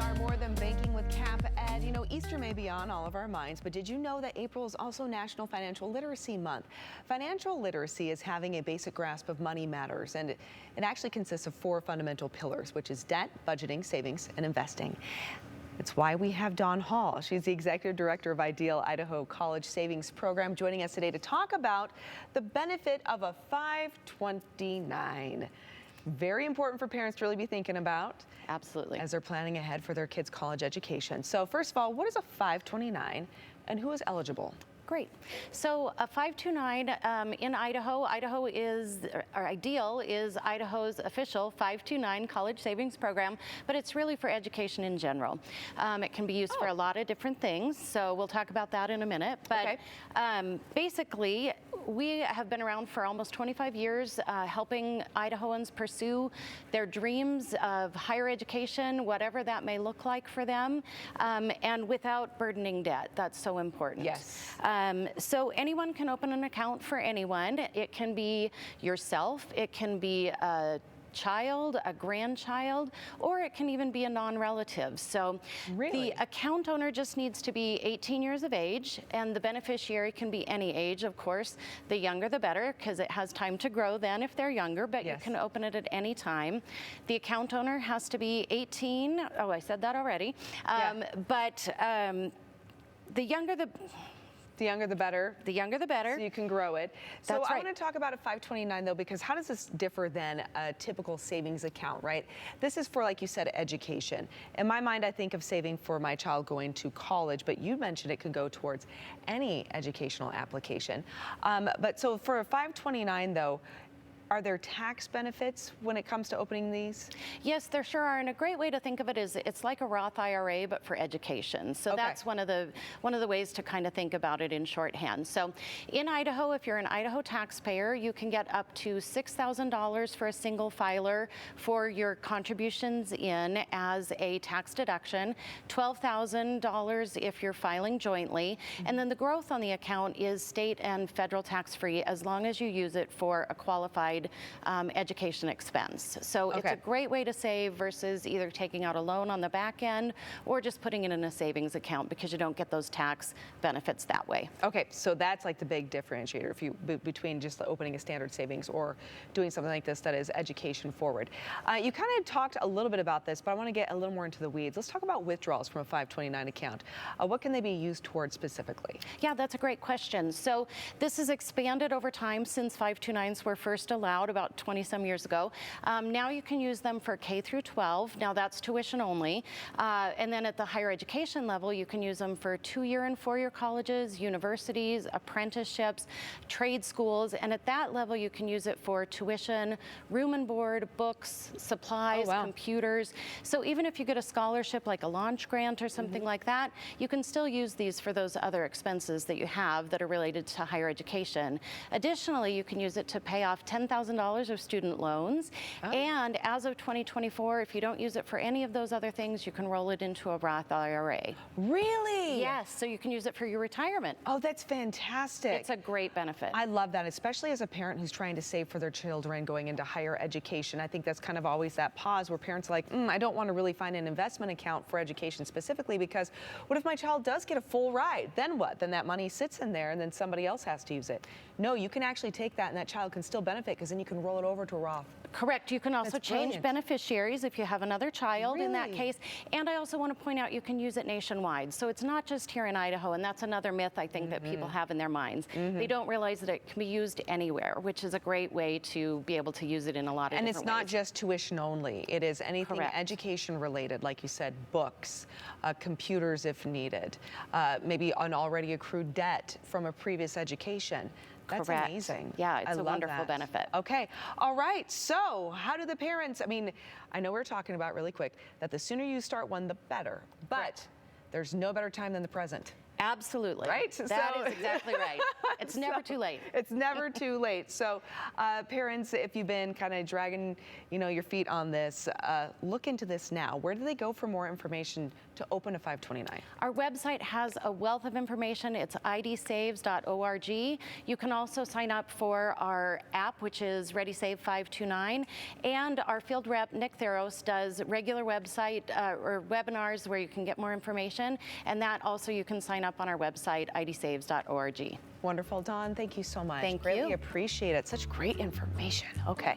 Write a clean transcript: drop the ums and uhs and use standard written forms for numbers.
are more than banking with Cap Ed. You know, Easter may be on all of our minds, but did you know that April is also National Financial Literacy Month? Financial literacy is having a basic grasp of money matters, and it actually consists of 4 fundamental pillars, which is debt, budgeting, savings, and investing. It's why we have Dawn Hall. She's the Executive Director of Ideal Idaho College Savings Program, joining us today to talk about the benefit of a 529. Very important for parents to really be thinking about. Absolutely. As they're planning ahead for their kids' college education. So first of all, what is a 529 and who is eligible? Great. So a 529 in Idaho, Ideal is Idaho's official 529 college savings program, but it's really for education in general. It can be used for a lot of different things, so we'll talk about that in a minute. But basically, we have been around for almost 25 years helping Idahoans pursue their dreams of higher education, whatever that may look like for them, and without burdening debt. That's so important. Yes. So anyone can open an account for anyone. It can be yourself, it can be a child, a grandchild, or it can even be a non-relative. So the account owner just needs to be 18 years of age, and the beneficiary can be any age, of course. The younger the better, because it has time to grow then if they're younger, but you can open it at any time. The account owner has to be 18. Oh, I said that already. But the younger the better. The younger the better. So you can grow it. So I want to talk about a 529 though, because how does this differ than a typical savings account, right? This is for, like you said, education. In my mind, I think of saving for my child going to college, but you mentioned it could go towards any educational application. But so for a 529 though, are there tax benefits when it comes to opening these? Yes, there sure are, and a great way to think of it is it's like a Roth IRA, but for education. So that's one of the ways to kind of think about it in shorthand. So in Idaho, if you're an Idaho taxpayer, you can get up to $6,000 for a single filer for your contributions in as a tax deduction, $12,000 if you're filing jointly, and then the growth on the account is state and federal tax-free as long as you use it for a qualified education expense. So it's a great way to save versus either taking out a loan on the back end or just putting it in a savings account, because you don't get those tax benefits that way. Okay, so that's like the big differentiator if you between just opening a standard savings or doing something like this that is education forward. You kind of talked a little bit about this, but I want to get a little more into the weeds. Let's talk about withdrawals from a 529 account. What can they be used towards specifically? Yeah, that's a great question. So this has expanded over time since 529s were first allowed about 20-some years ago. Now you can use them for K through 12. Now that's tuition only. And then at the higher education level, you can use them for 2-year and 4-year colleges, universities, apprenticeships, trade schools. And at that level, you can use it for tuition, room and board, books, supplies, computers. So even if you get a scholarship like a launch grant or something like that, you can still use these for those other expenses that you have that are related to higher education. Additionally, you can use it to pay off $10,000 of student loans. And as of 2024, if you don't use it for any of those other things, you can roll it into a Roth IRA. Really? Yes, so you can use it for your retirement. Oh, that's fantastic. It's a great benefit. I love that, especially as a parent who's trying to save for their children going into higher education. I think that's kind of always that pause where parents are like, I don't want to really find an investment account for education specifically, because what if my child does get a full ride? Then what? Then that money sits in there and then somebody else has to use it. No, you can actually take that and that child can still benefit, because then you can roll it over to a Roth. Correct. You can also change beneficiaries if you have another child in that case. And I also want to point out you can use it nationwide. So it's not just here in Idaho, and that's another myth I think that people have in their minds. They don't realize that it can be used anywhere, which is a great way to be able to use it in a lot of different ways. And it's not just tuition only. It is anything education related, like you said, books, computers if needed, maybe an already accrued debt from a previous education. That's amazing. Yeah, it's a wonderful benefit. Okay. All right. So how do the parents, I mean, I know we're talking about really quick that the sooner you start one, the better, but there's no better time than the present. Absolutely. Right? That is exactly right. It's never too late. It's never too late. So parents, if you've been kind of dragging, your feet on this, look into this now. Where do they go for more information to open a 529? Our website has a wealth of information. It's idsaves.org. You can also sign up for our app, which is ReadySave 529. And our field rep, Nick Theros, does regular website or webinars where you can get more information. And that also you can sign up on our website, idsaves.org. Wonderful, Dawn. Thank you so much. Thank Really you. appreciate it. Such great information. Okay.